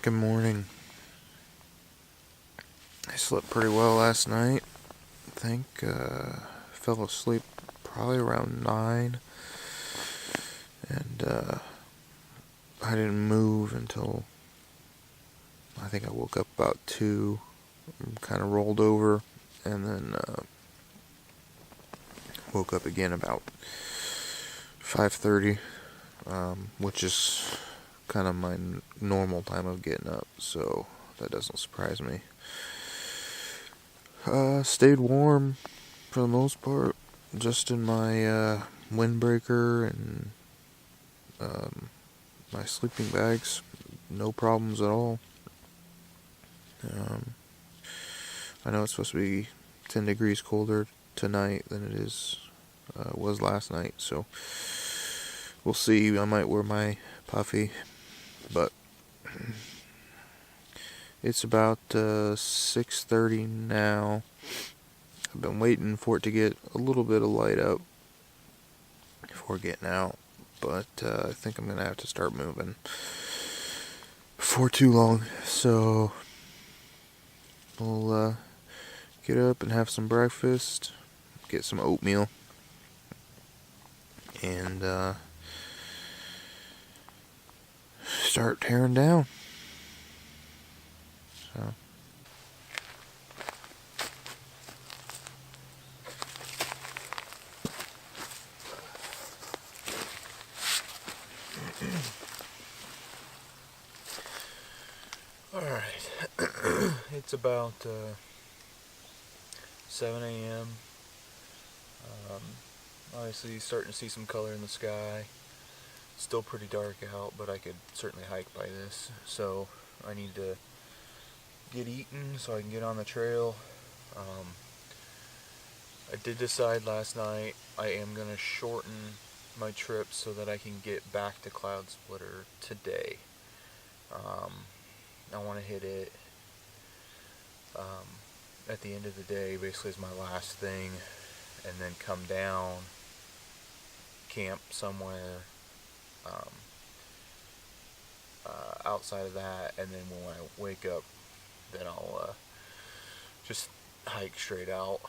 Good morning. I slept pretty well last night. I think fell asleep probably around 9, and I didn't move until I think I woke up about 2, kind of rolled over, and then woke up again about 5:30, which is kind of my normal time of getting up, so that doesn't surprise me. Stayed warm for the most part, just in my windbreaker and my sleeping bags. No problems at all. I know it's supposed to be 10 degrees colder tonight than it was last night, so we'll see. I might wear my puffy, but it's about 6:30 now. I've been waiting for it to get a little bit of light up before getting out, but I think I'm going to have to start moving before too long. So we'll get up and have some breakfast, get some oatmeal, and start tearing down. So alright, it's about 7 a.m. Obviously starting to see some color in the sky. Still pretty dark out, but I could certainly hike by this. So I need to get eaten so I can get on the trail. I did decide last night I am going to shorten my trip so that I can get back to Cloudsplitter today. I want to hit it at the end of the day, basically as my last thing, and then come down, camp somewhere outside of that, and then when I wake up, then I'll just hike straight out.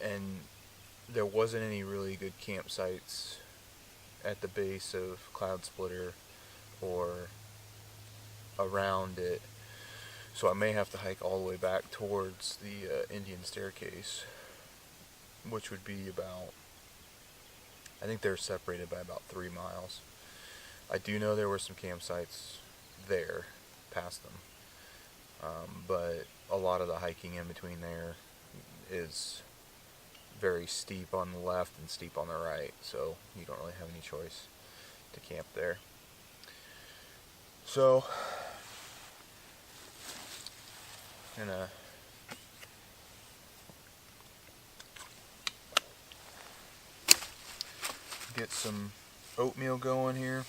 And there wasn't any really good campsites at the base of Cloudsplitter or around it, so I may have to hike all the way back towards the Indian Staircase, which would be about, I think they're separated by about 3 miles. I do know there were some campsites there, past them, but a lot of the hiking in between there is very steep on the left and steep on the right, so you don't really have any choice to camp there. So I'm gonna get some oatmeal going here,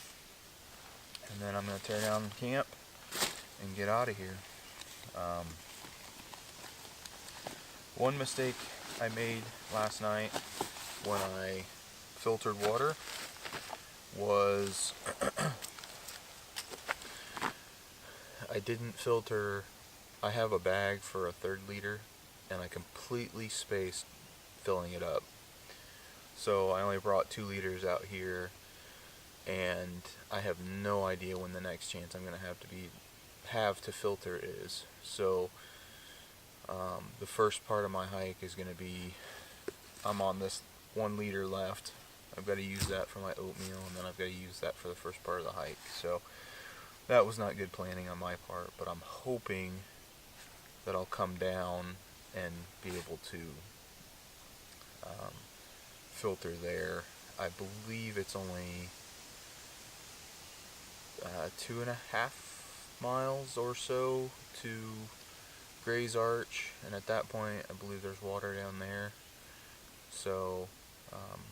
and then I'm gonna tear down camp and get out of here. One mistake I made last night when I filtered water was I didn't filter. I have a bag for a 1/3 liter, and I completely spaced filling it up. So I only brought 2 liters out here, and I have no idea when the next chance I'm going to have to filter is. So the first part of my hike is going to be, I'm on this 1 liter left. I've got to use that for my oatmeal, and then I've got to use that for the first part of the hike. So that was not good planning on my part, but I'm hoping that I'll come down and be able to filter there. I believe it's only 2.5 miles or so to Gray's Arch, and at that point I believe there's water down there. So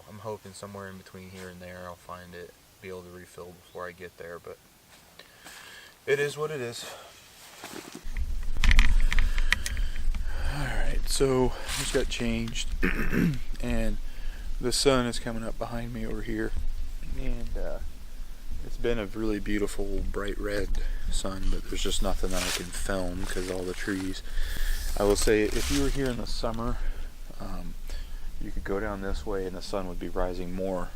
I'm hoping somewhere in between here and there I'll find it, be able to refill before I get there, but it is what it is. Alright, so I just got changed and the sun is coming up behind me over here, and It's been a really beautiful bright red sun, but there's just nothing that I can film because of all the trees. I will say, if you were here in the summer, you could go down this way and the sun would be rising more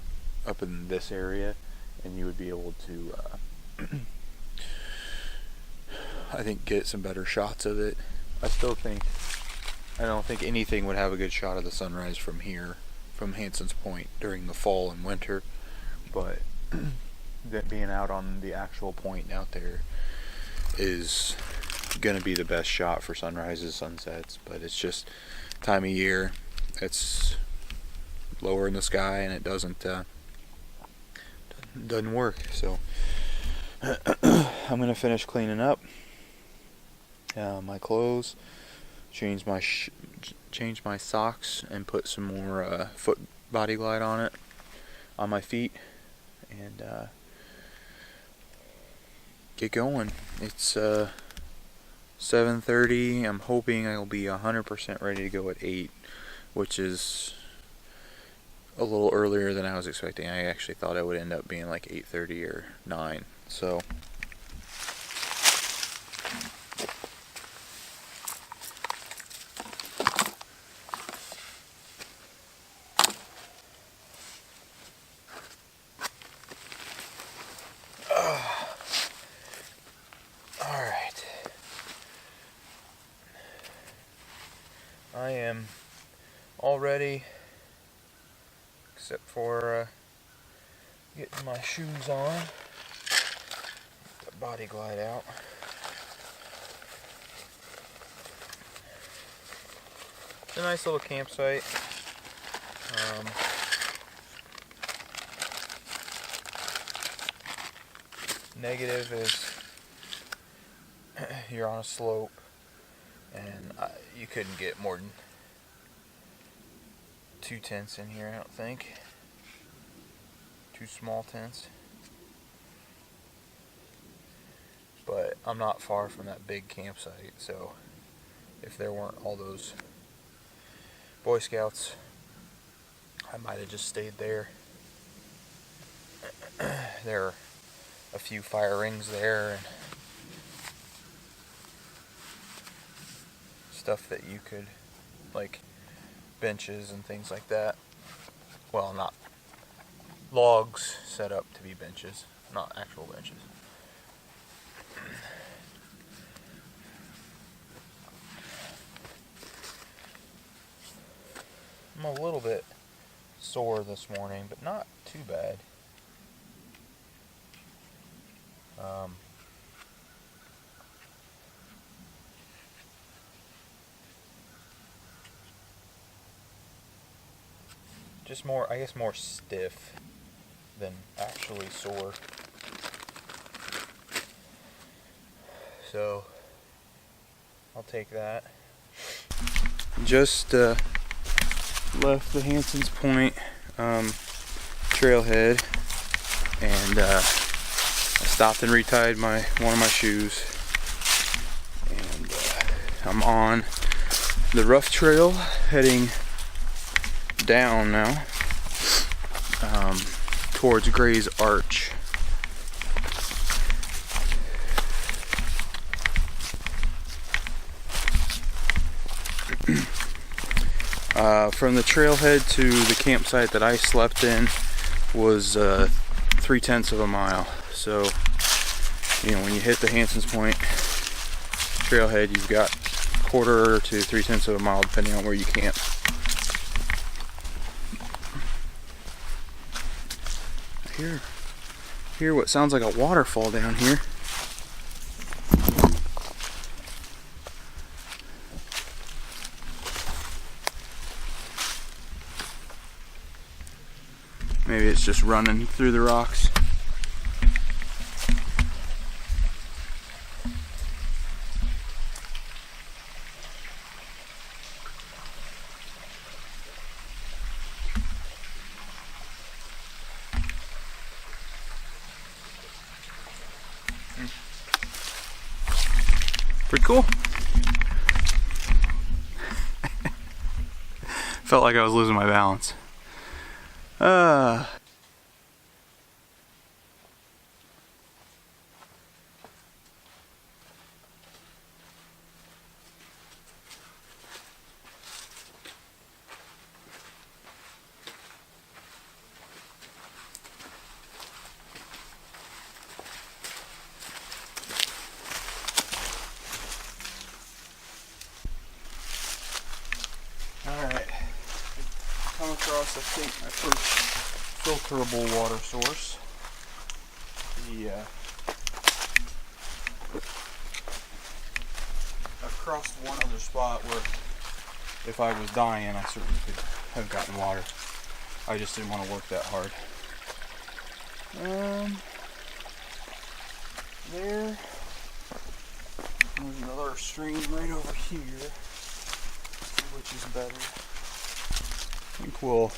up in this area, and you would be able to I think get some better shots of it. I don't think anything would have a good shot of the sunrise from here, from Hanson's Point, during the fall and winter, but that being out on the actual point out there is gonna be the best shot for sunrises, sunsets. But it's just time of year, it's lower in the sky, and it doesn't work. So I'm gonna finish cleaning up my clothes, change my socks, and put some more foot body glide on my feet, and get going. It's 7:30. I'm hoping I'll be 100% ready to go at 8, which is a little earlier than I was expecting. I actually thought it would end up being like 8:30 or 9. So alright. I am all ready, except for getting my shoes on, the body glide out. It's a nice little campsite. Negative is you're on a slope, and you couldn't get more than 2 tents in here, I don't think. 2 small tents. But I'm not far from that big campsite, so if there weren't all those Boy Scouts, I might have just stayed there. There are a few fire rings there and stuff that you could, like benches and things like that. Well, not logs set up to be benches, not actual benches. I'm a little bit sore this morning, but not too bad. Just more, I guess, more stiff than actually sore. So I'll take that. Just left the Hanson's Point trailhead, and I stopped and retied one of my shoes, and I'm on the rough trail heading down now towards Gray's Arch. From the trailhead to the campsite that I slept in was 3/10 of a mile. So, when you hit the Hanson's Point trailhead, you've got 1/4 to 3/10 of a mile, depending on where you camp. I hear what sounds like a waterfall down here. Maybe it's just running through the rocks. Pretty cool. Felt like I was losing my balance. across, I think, my first filterable water source. I've crossed one other spot where if I was dying, I certainly could have gotten water. I just didn't want to work that hard. There's another stream right over here. Which is better. I think we'll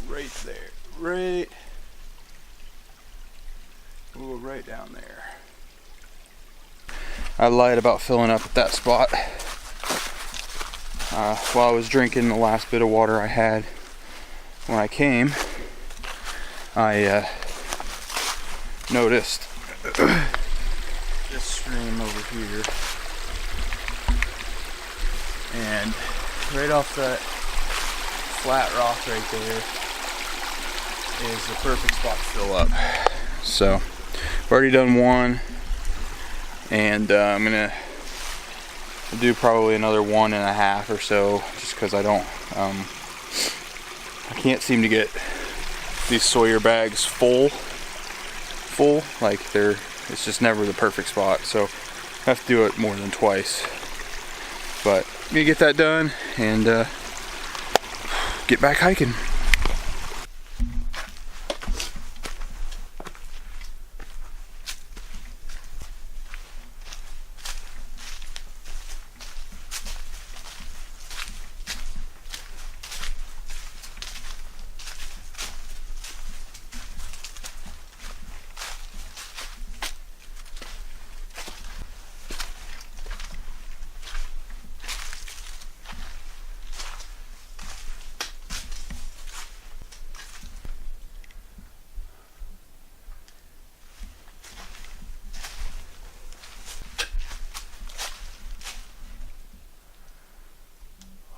right there. We'll go right down there. I lied about filling up at that spot. While I was drinking the last bit of water I had when I came, I noticed this stream over here. And right off that flat rock right there is the perfect spot to fill up. So I've already done one, and I'm gonna do probably another 1.5 or so, just because I can't seem to get these Sawyer bags full. Like it's just never the perfect spot. So I have to do it more than twice. But I'm gonna get that done and get back hiking.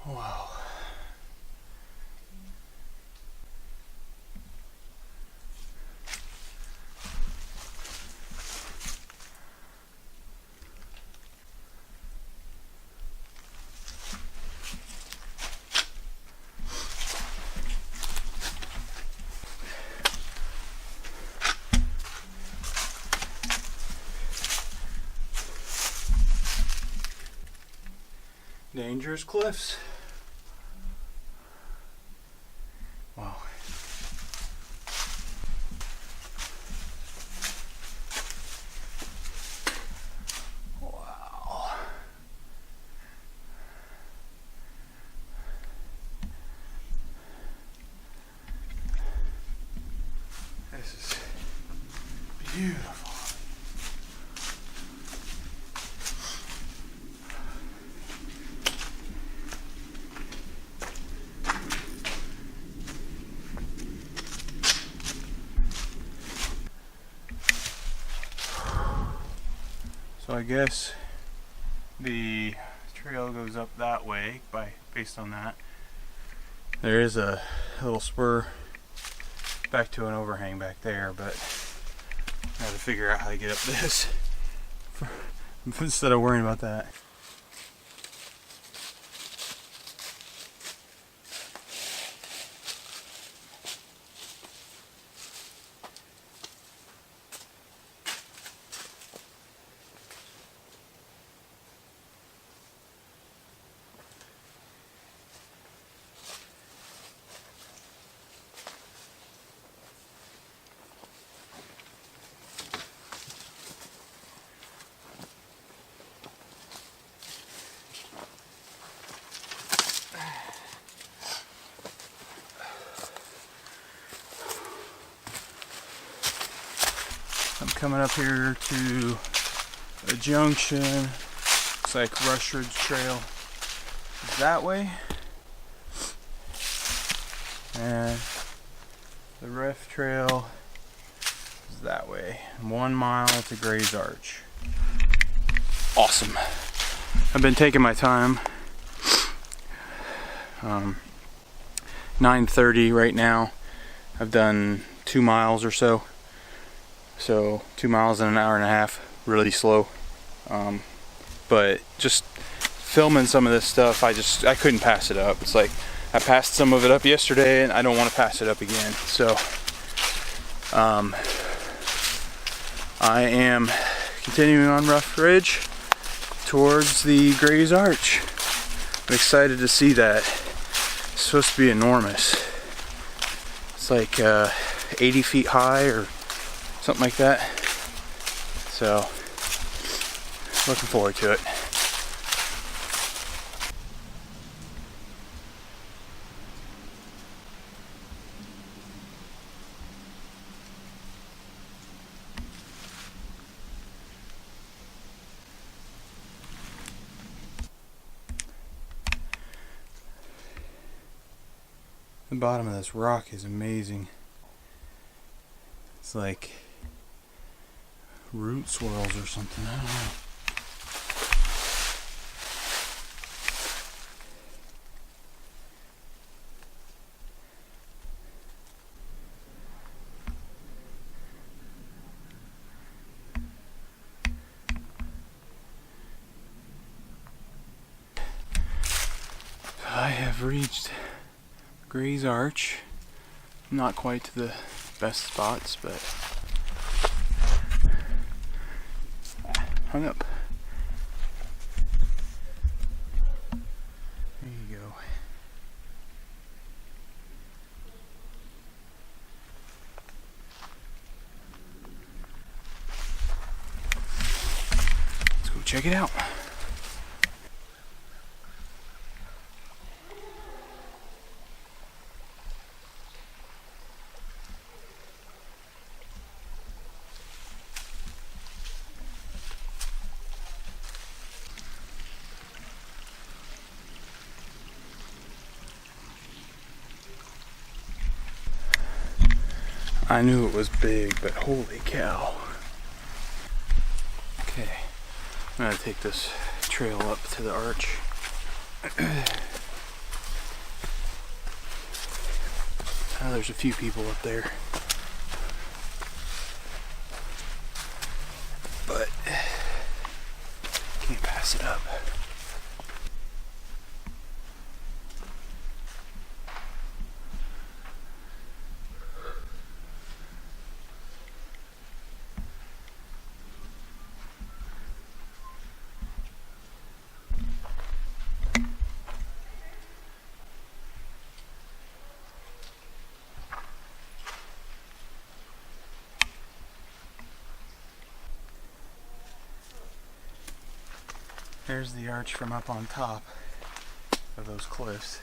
Wow. Dangerous cliffs. Wow. Wow. This is beautiful. So I guess the trail goes up that way based on that. There is a little spur back to an overhang back there, but I have to figure out how to get up this instead of worrying about that. I'm coming up here to a junction. Looks like Rush Ridge Trail is that way, and the Ref Trail is that way. 1 mile to Gray's Arch. Awesome. I've been taking my time. 9:30 right now. I've done 2 miles or so. So 2 miles in an hour and a half, really slow. But just filming some of this stuff, I couldn't pass it up. It's like I passed some of it up yesterday, and I don't want to pass it up again. So I am continuing on Rough Ridge towards the Gray's Arch. I'm excited to see that. It's supposed to be enormous. It's like 80 feet high or something like that. So, looking forward to it. The bottom of this rock is amazing. It's like root swirls or something, I don't know. I have reached Gray's Arch. Not quite to the best spots, but hung up. There you go. Let's go check it out. I knew it was big, but holy cow. Okay, I'm gonna take this trail up to the arch. Oh, there's a few people up there. But can't pass it up. There's the arch from up on top of those cliffs.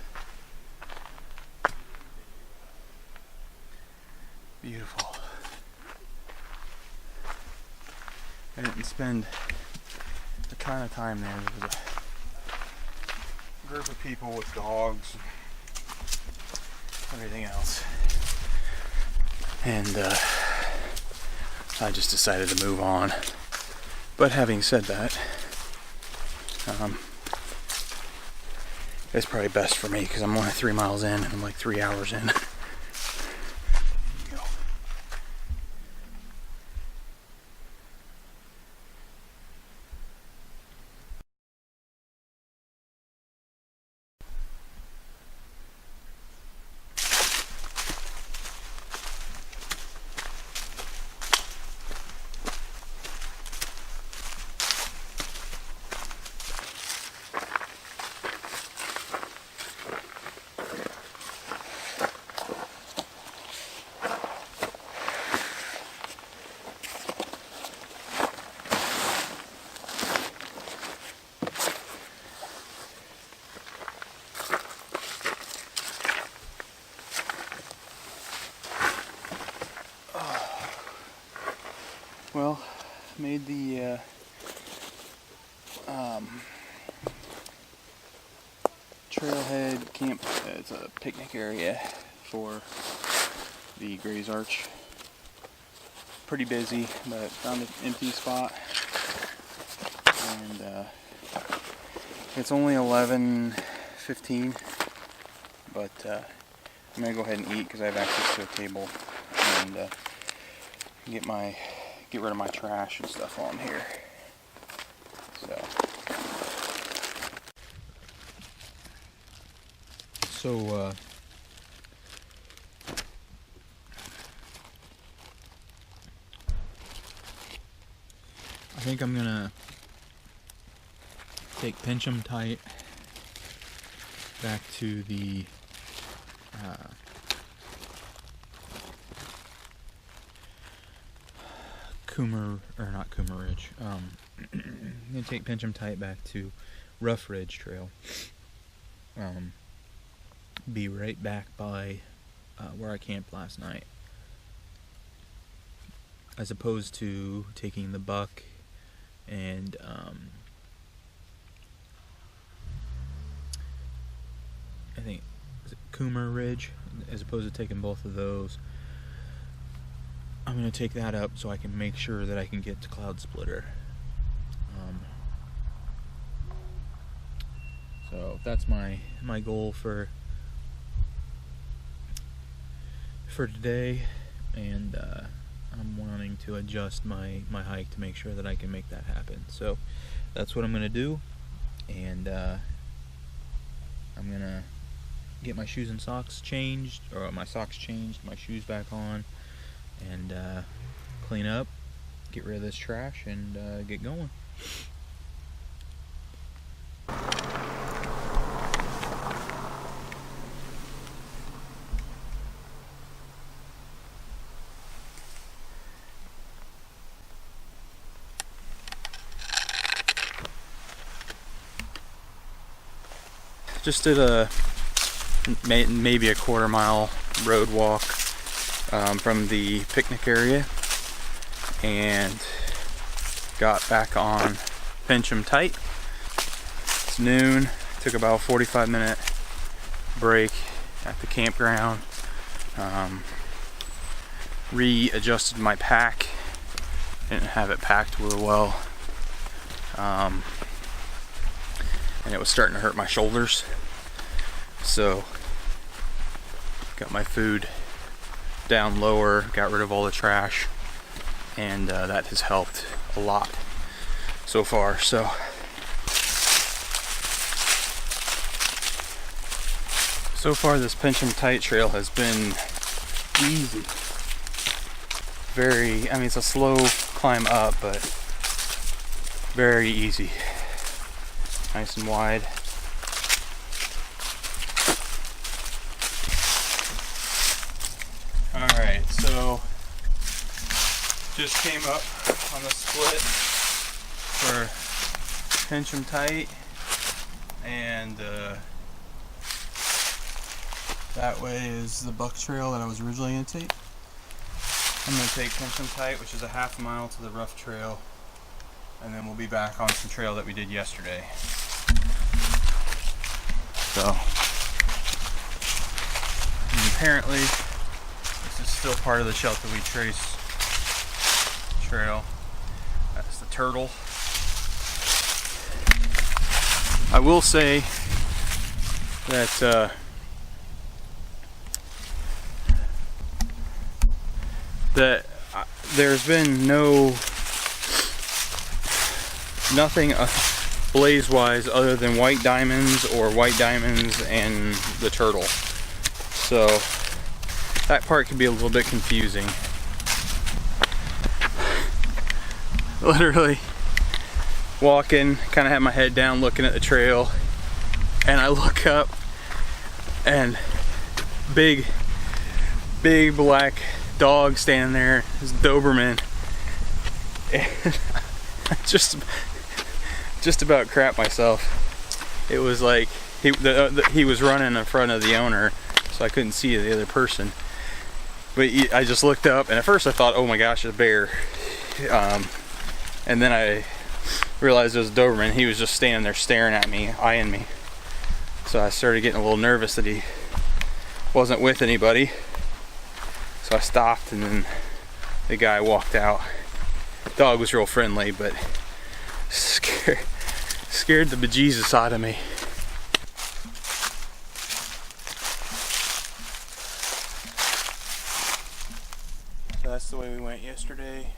Beautiful. I didn't spend a ton of time there. There was a group of people with dogs and everything else. And I just decided to move on. But having said that, it's probably best for me because I'm only 3 miles in and I'm like 3 hours in. Well, made the trailhead camp. It's a picnic area for the Gray's Arch. Pretty busy, but found an empty spot. And it's only 11:15, but I'm gonna go ahead and eat because I have access to a table and get rid of my trash and stuff on here. So So, I think I'm gonna take pinch 'em tight back to the not Coomer Ridge. I'm gonna take pinch 'em tight back to Rough Ridge Trail. Be right back by where I camped last night, as opposed to taking the buck and I think is it Coomer Ridge, as opposed to taking both of those. I'm going to take that up so I can make sure that I can get to Cloudsplitter. So that's my goal for today, and I'm wanting to adjust my hike to make sure that I can make that happen. So that's what I'm going to do, and I'm going to get my shoes and socks changed, or my socks changed, my shoes back on, and clean up, get rid of this trash, and get going. Just did maybe a quarter-mile road walk from the picnic area, and got back on Pinch 'em Tight. It's noon. Took about a 45-minute break at the campground. Readjusted my pack. Didn't have it packed real well. And it was starting to hurt my shoulders, so got my food down lower, got rid of all the trash, and that has helped a lot so far. So far this Pinch 'em Tight trail has been easy. I mean, it's a slow climb up, but very easy. Nice and wide. Alright, so just came up on the split for Pinch 'em Tight, and that way is the buck trail that I was originally going to take. I'm going to take Pinch 'em Tight, which is a half mile to the rough trail, and then we'll be back on some trail that we did yesterday. So, and apparently this is still part of the Shelter We Trace trail. That's the turtle. I will say that there's been nothing blaze-wise other than white diamonds and the turtle. So that part can be a little bit confusing. Literally walking, kind of have my head down looking at the trail, and I look up and big black dog standing there, this Doberman, and I just about crap myself. It was like he was running in front of the owner, so I couldn't see the other person. But I just looked up, and at first I thought, oh my gosh, it's a bear. And then I realized it was a Doberman. He was just standing there staring at me, eyeing me. So I started getting a little nervous that he wasn't with anybody. So I stopped, and then the guy walked out. The dog was real friendly, but scared the bejesus out of me. So that's the way we went yesterday.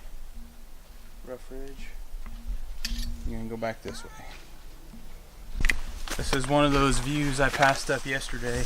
Rough Ridge. You're gonna go back this way. This is one of those views I passed up yesterday.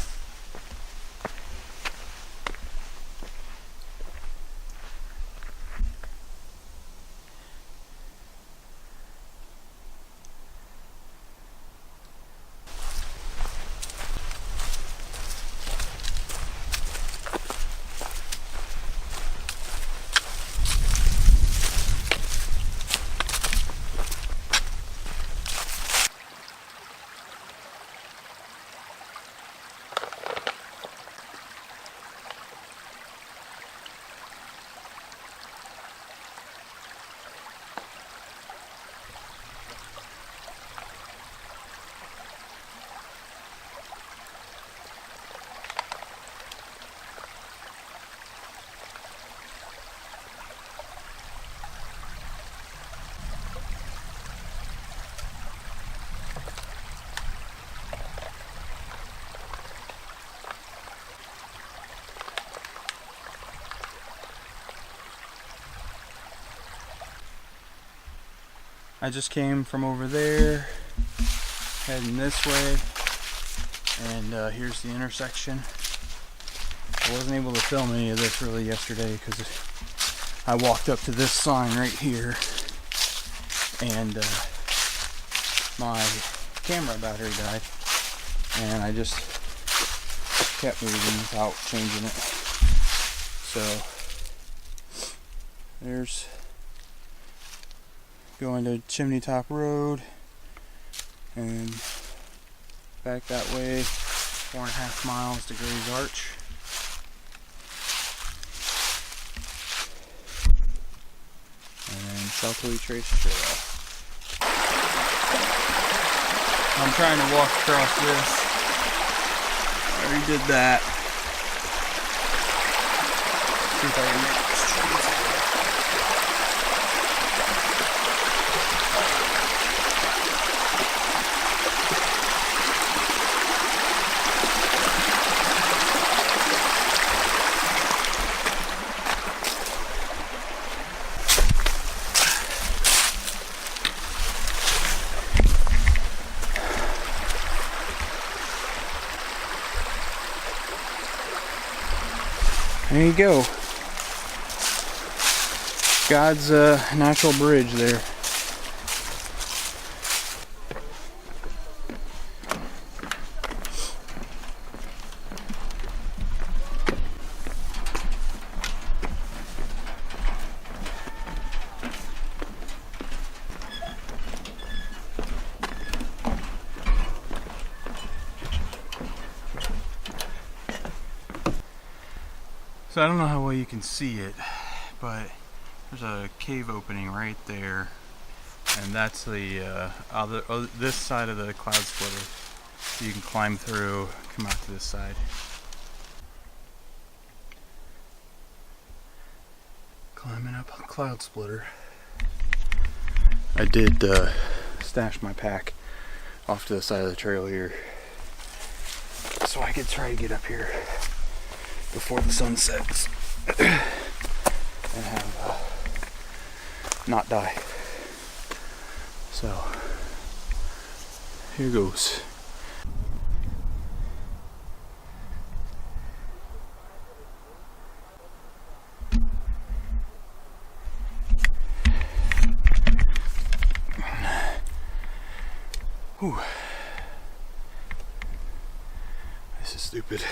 I just came from over there, heading this way, and here's the intersection. I wasn't able to film any of this really yesterday because I walked up to this sign right here, and my camera battery died, and I just kept moving without changing it. So there's going to Chimney Top Road, and back that way 4.5 miles to Gray's Arch. And then Southway Trace Trail. I'm trying to walk across this. I already did that. See if I can make this trees. There you go. God's natural bridge there. So I don't know how well you can see it, but there's a cave opening right there, and that's the this side of the Cloudsplitter. So you can climb through, come out to this side. Climbing up a Cloudsplitter. I did stash my pack off to the side of the trail here, so I could try to get up here before the sun sets and have not die. So here goes. Whew. This is stupid.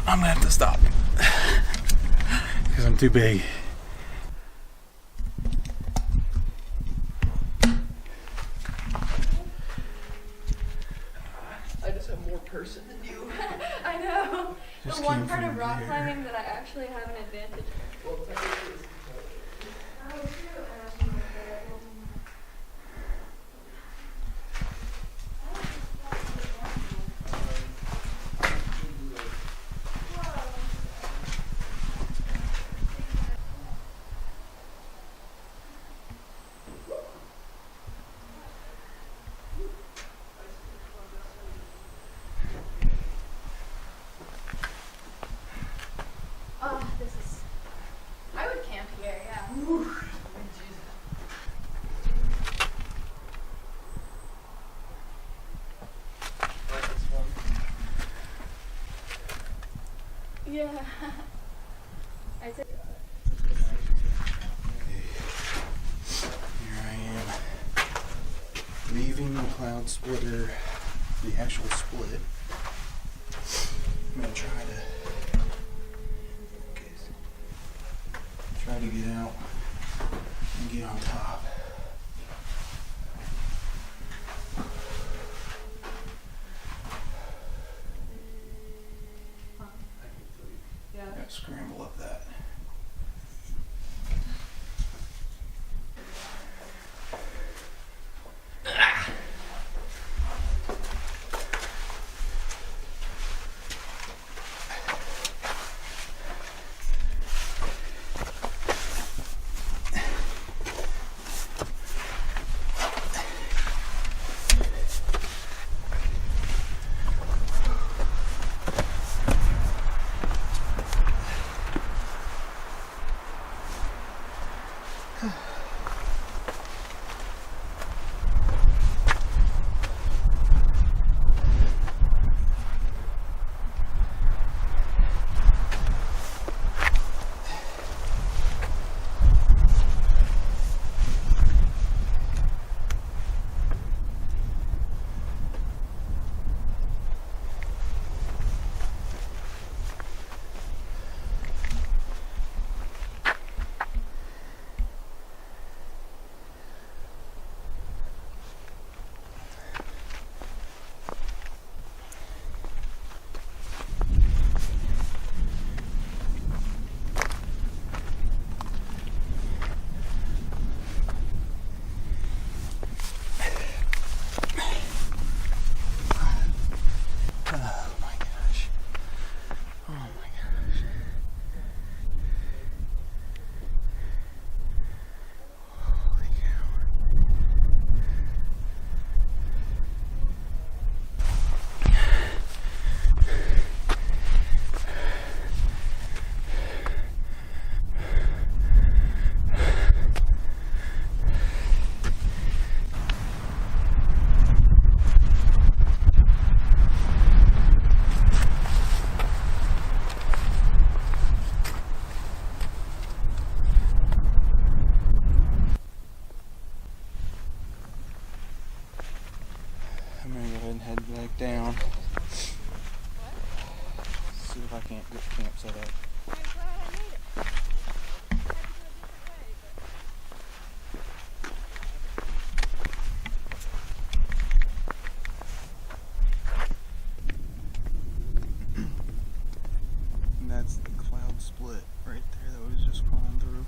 I'm gonna have to stop because I'm too big. I just have more person than you. I know. Just The one came part from of rock there. climbing that I actually have an advantage. Well, technically, it's Oh, true. Oh, this is. I would camp here, yeah. Yeah. I said. Here I am, leaving the Cloudsplitter, the actual split. I'm gonna try to get out and get on top. Yeah. Gotta scramble up that. I'm gonna go ahead and head back down. See if I can't get camp set up. I'm glad I made it. I had to go a different way, And that's the cloud split right there that was just crawling through.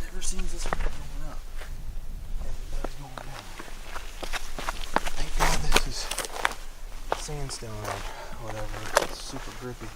Never seems this one going up. Everybody's going down. Thank God this is sandstone or whatever. It's super grippy.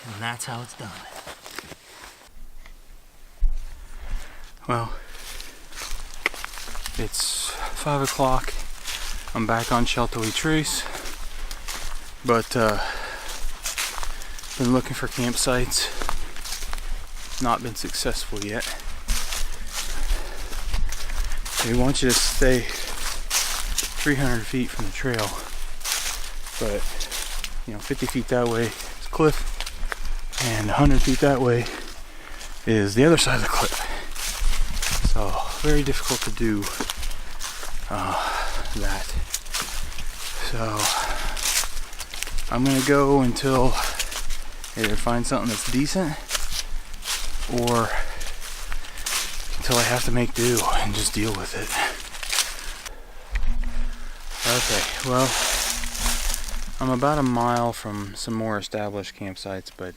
And that's how it's done. Well, it's 5 o'clock. I'm back on Shelterly Trace, but been looking for campsites. Not been successful yet. They want you to stay 300 feet from the trail, but 50 feet that way is cliff, and 100 feet that way is the other side of the cliff. So very difficult to do that. So I'm gonna go until either find something that's decent or until I have to make do and just deal with it. Okay, well, I'm about a mile from some more established campsites, but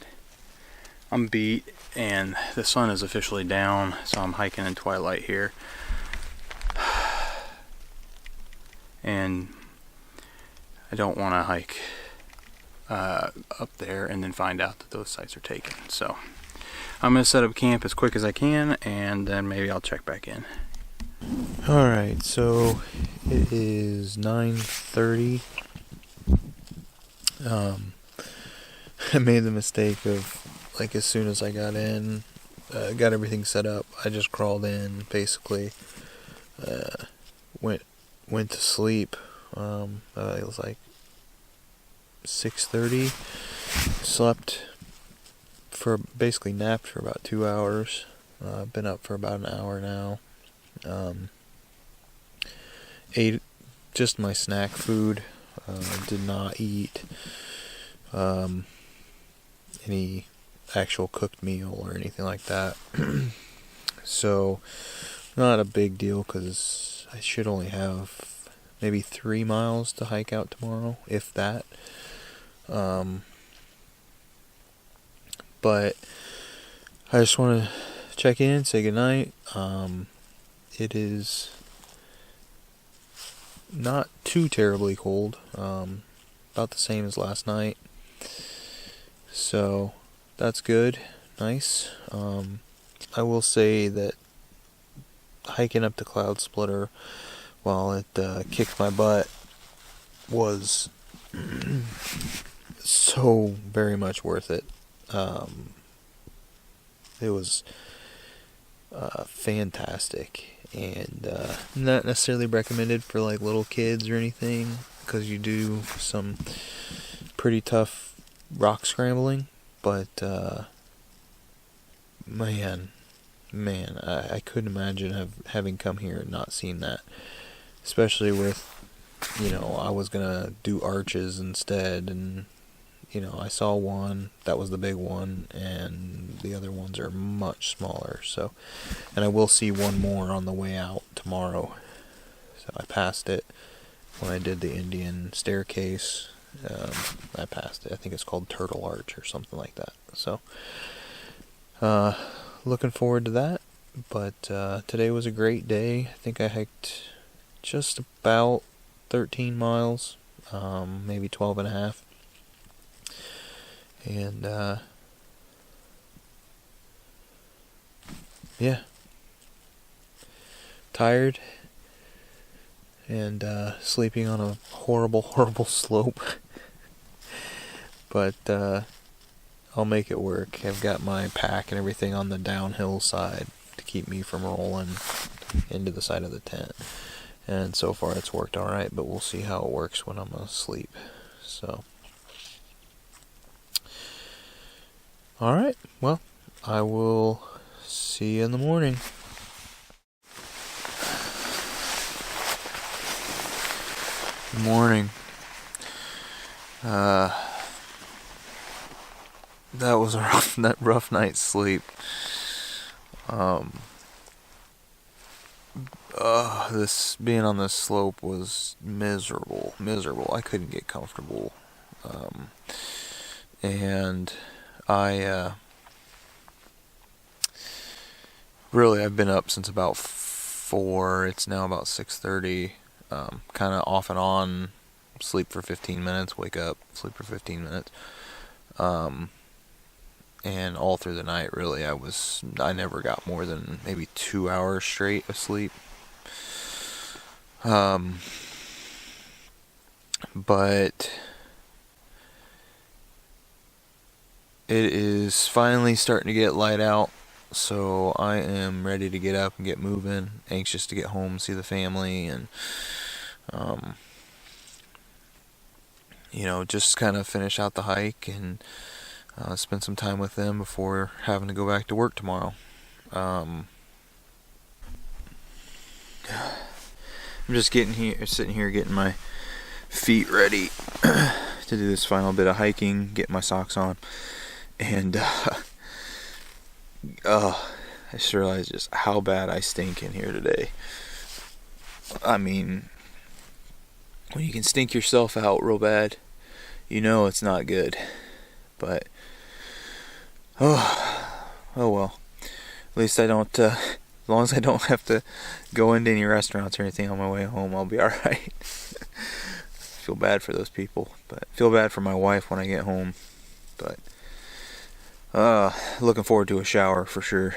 I'm beat and the sun is officially down, so I'm hiking in twilight here. And I don't want to hike up there and then find out that those sites are taken. So I'm going to set up camp as quick as I can, and then maybe I'll check back in. Alright, so it is 9:30. I made the mistake of, like, as soon as I got in, got everything set up, I just crawled in, basically, went to sleep. It was like 6:30, slept basically napped for about 2 hours. Been up for about an hour now. Ate just my snack food. Did not eat any actual cooked meal or anything like that. So not a big deal, because I should only have maybe 3 miles to hike out tomorrow, if that. But I just want to check in, say goodnight. It is not too terribly cold, about the same as last night, so that's good, nice. I will say that hiking up to Cloudsplitter, while it kicked my butt, was so very much worth it. It was fantastic, and not necessarily recommended for like little kids or anything, because you do some pretty tough rock scrambling, but man, man, I couldn't imagine having come here and not seen that. Especially with, I was gonna do arches instead, and I saw one that was the big one, and the other ones are much smaller. So, and I will see one more on the way out tomorrow. So I passed it when I did the Indian staircase. I passed it. I think it's called Turtle Arch or something like that. So, looking forward to that. But today was a great day. I think I hiked just about 13 miles, maybe 12 and a half. And yeah, tired and sleeping on a horrible slope. But I'll make it work. I've got my pack and everything on the downhill side to keep me from rolling into the side of the tent. And so far it's worked alright, but we'll see how it works when I'm asleep. So, alright, well, I will see you in the morning. Good morning. That was a rough night's sleep. This being on this slope was miserable. I couldn't get comfortable. And I really, I've been up since about 4. It's now about 6:30. Kind of off and on. Sleep for 15 minutes, wake up, sleep for 15 minutes. And all through the night, really, I never got more than maybe 2 hours straight of sleep. But it is finally starting to get light out, so I am ready to get up and get moving, anxious to get home, see the family, and just kind of finish out the hike and spend some time with them before having to go back to work tomorrow. I'm just sitting here getting my feet ready to do this final bit of hiking, get my socks on, and I just realized just how bad I stink in here today. I mean, when you can stink yourself out real bad, it's not good. But oh well. At least I don't. As long as I don't have to go into any restaurants or anything on my way home, I'll be all right. Feel bad for those people, but feel bad for my wife when I get home. But looking forward to a shower for sure.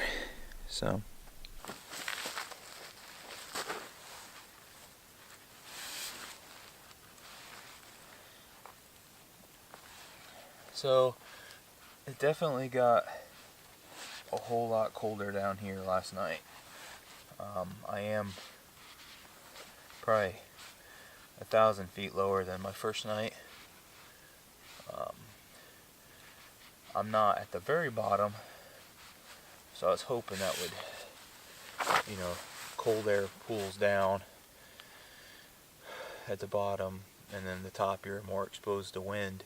So it definitely got a whole lot colder down here last night. I am probably 1,000 feet lower than my first night. I'm not at the very bottom, so I was hoping that would, cold air pools down at the bottom, and then the top you're more exposed to wind.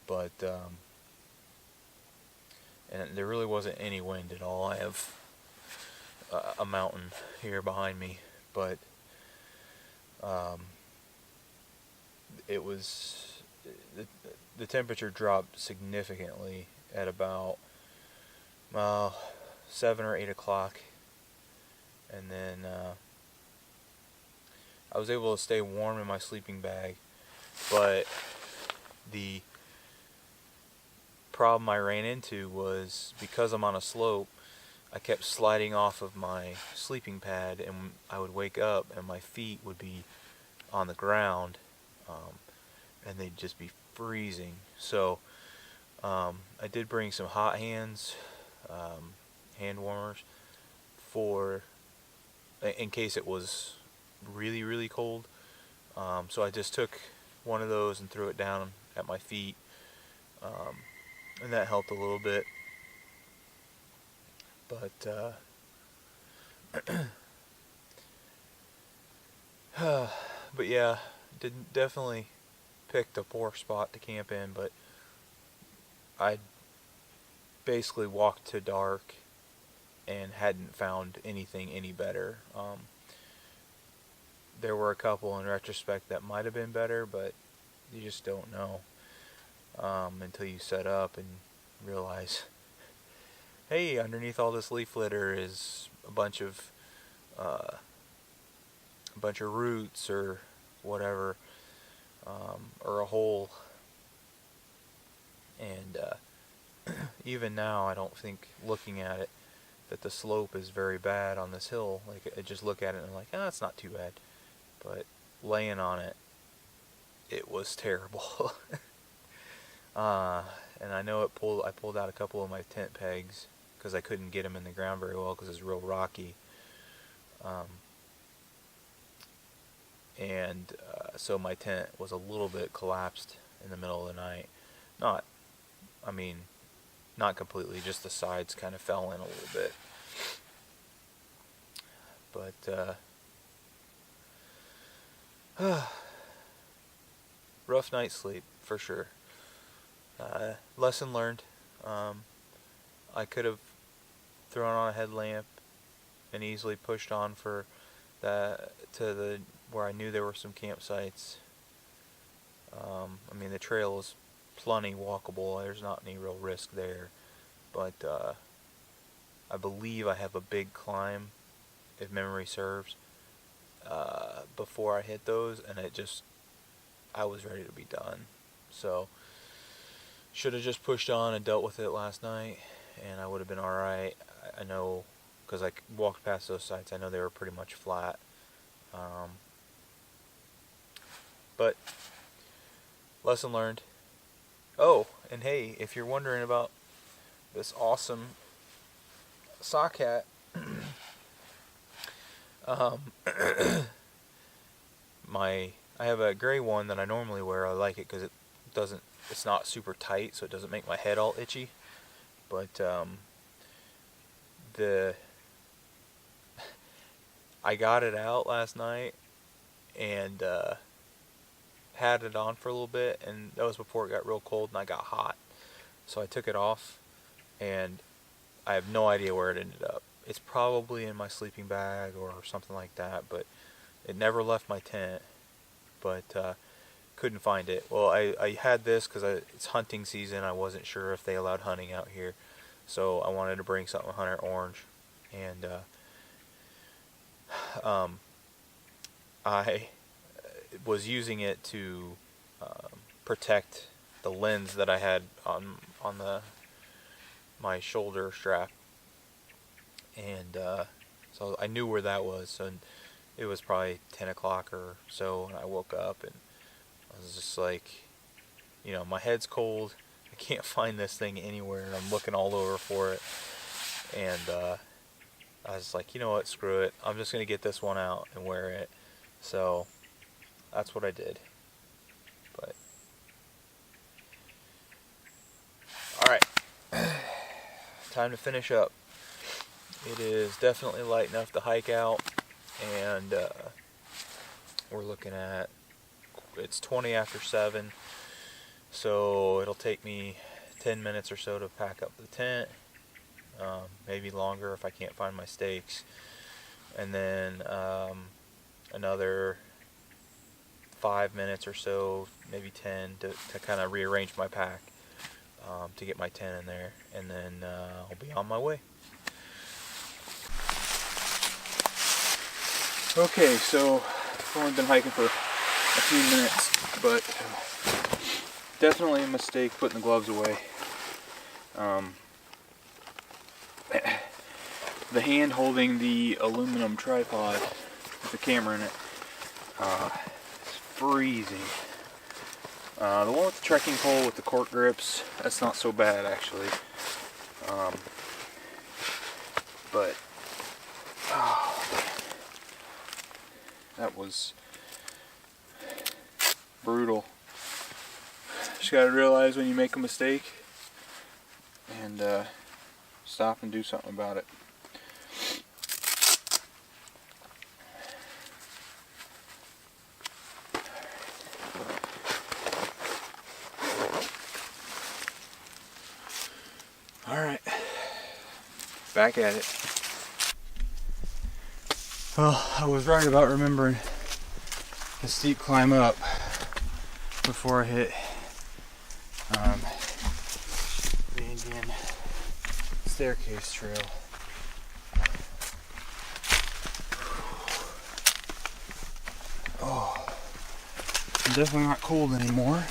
But and there really wasn't any wind at all. I have a mountain here behind me, but it was the temperature dropped significantly at about 7 or 8 o'clock, and then I was able to stay warm in my sleeping bag, but the problem I ran into was, because I'm on a slope, I kept sliding off of my sleeping pad, and I would wake up and my feet would be on the ground, and they'd just be freezing. So I did bring some hot hands, hand warmers, in case it was really cold. So I just took one of those and threw it down at my feet, and that helped a little bit. But But yeah, definitely picked a poor spot to camp in, but I basically walked to dark and hadn't found anything any better. There were a couple in retrospect that might have been better, but you just don't know until you set up and realize, hey, underneath all this leaf litter is a bunch of roots or whatever, or a hole. And even now, I don't think, looking at it, that the slope is very bad on this hill. Like, I just look at it and I'm like, ah, it's not too bad. But laying on it, it was terrible. And I know I pulled out a couple of my tent pegs because I couldn't get them in the ground very well because it's real rocky. So my tent was a little bit collapsed in the middle of the night. Not completely, just the sides kind of fell in a little bit. But rough night's sleep for sure. Lesson learned. I could have thrown on a headlamp and easily pushed on for where I knew there were some campsites. The trail is plenty walkable. There's not any real risk there, but I believe I have a big climb, if memory serves, before I hit those, and I was ready to be done. So should have just pushed on and dealt with it last night, and I would have been alright. I know, because I walked past those sites, I know they were pretty much flat. But lesson learned. Oh, and hey, if you're wondering about this awesome sock hat, I have a gray one that I normally wear. I like it because it's not super tight, so it doesn't make my head all itchy. But I got it out last night and had it on for a little bit, and that was before it got real cold and I got hot. So I took it off, and I have no idea where it ended up. It's probably in my sleeping bag or something like that, but it never left my tent. But couldn't find it. Well, I had this because it's hunting season. I wasn't sure if they allowed hunting out here, so I wanted to bring something hunter orange, and I was using it to protect the lens that I had on my shoulder strap, and so I knew where that was. So it was probably 10 o'clock or so, and I woke up and I was just like, my head's cold. I can't find this thing anywhere, and I'm looking all over for it. And I was like, you know what, screw it. I'm just going to get this one out and wear it. So that's what I did. But alright, time to finish up. It is definitely light enough to hike out, and we're looking at, it's 20 after 7, so it'll take me 10 minutes or so to pack up the tent, maybe longer if I can't find my stakes, and then another 5 minutes or so, maybe 10, to kind of rearrange my pack, to get my tent in there, and then I'll be on my way. Okay, so I've only been hiking for a few minutes, but definitely a mistake putting the gloves away. The hand holding the aluminum tripod with the camera in it is freezing. The one with the trekking pole with the cork grips, that's not so bad actually. But that was brutal. Just gotta realize when you make a mistake and stop and do something about it. back at it. Well, I was right about remembering the steep climb up before I hit the Indian staircase trail. Oh, I'm definitely not cold anymore,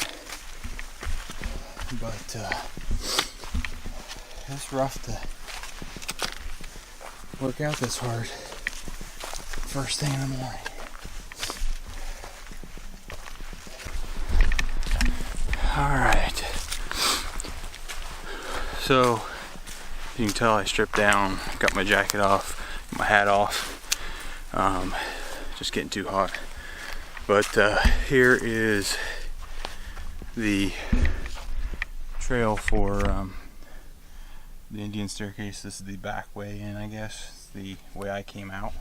but it's rough to work out this hard first thing in the morning. Alright, so you can tell I stripped down, got my jacket off, my hat off, just getting too hot. But here is the trail for the Indian staircase. This is the back way in, I guess. It's the way I came out.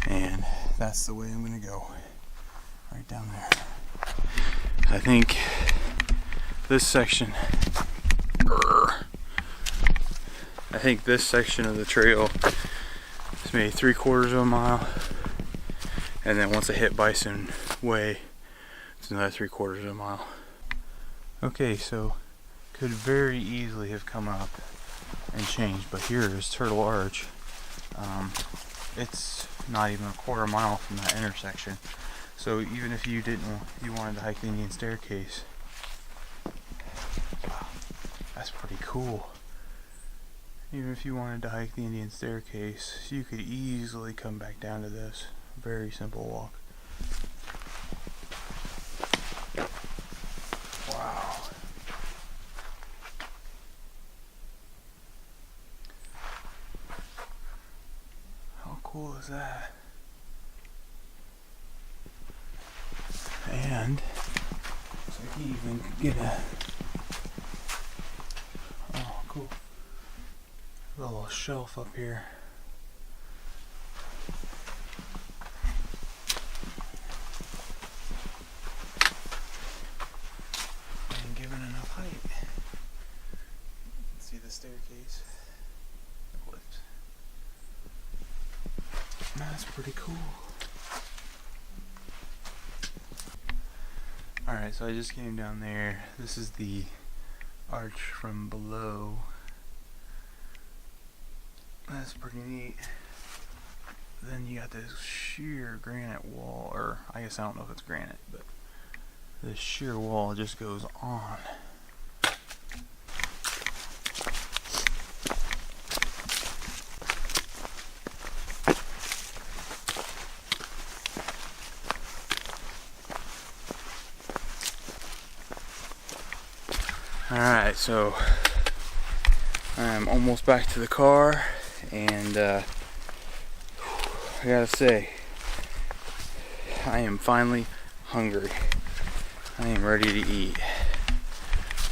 And that's the way I'm gonna go. Right down there. I think this section of the trail is maybe 3/4 of a mile. And then once I hit Bison Way, it's another 3/4 of a mile. Okay, so could very easily have come up and changed, but here is Turtle Arch. It's not even a 1/4 mile from that intersection. So even if you wanted to hike the Indian staircase, wow, that's pretty cool. Even if you wanted to hike the Indian staircase, you could easily come back down to this. Very simple walk. Wow. How cool is that? And so you even get cool. A little shelf up here. And given enough height, you can see the staircase. The lift. That's pretty cool. Alright, so I just came down there. This is the arch from below. That's pretty neat. Then you got this sheer granite wall, or I guess I don't know if it's granite, but this sheer wall just goes on. Alright, so I'm almost back to the car, and I gotta say, I am finally hungry. I am ready to eat.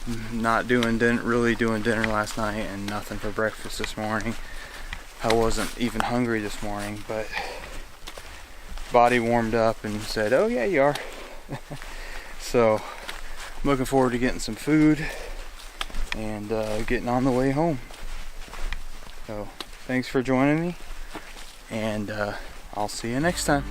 Really doing dinner last night and nothing for breakfast this morning. I wasn't even hungry this morning, but body warmed up and said, oh yeah, you are. So I'm looking forward to getting some food and getting on the way home. So thanks for joining me, and I'll see you next time.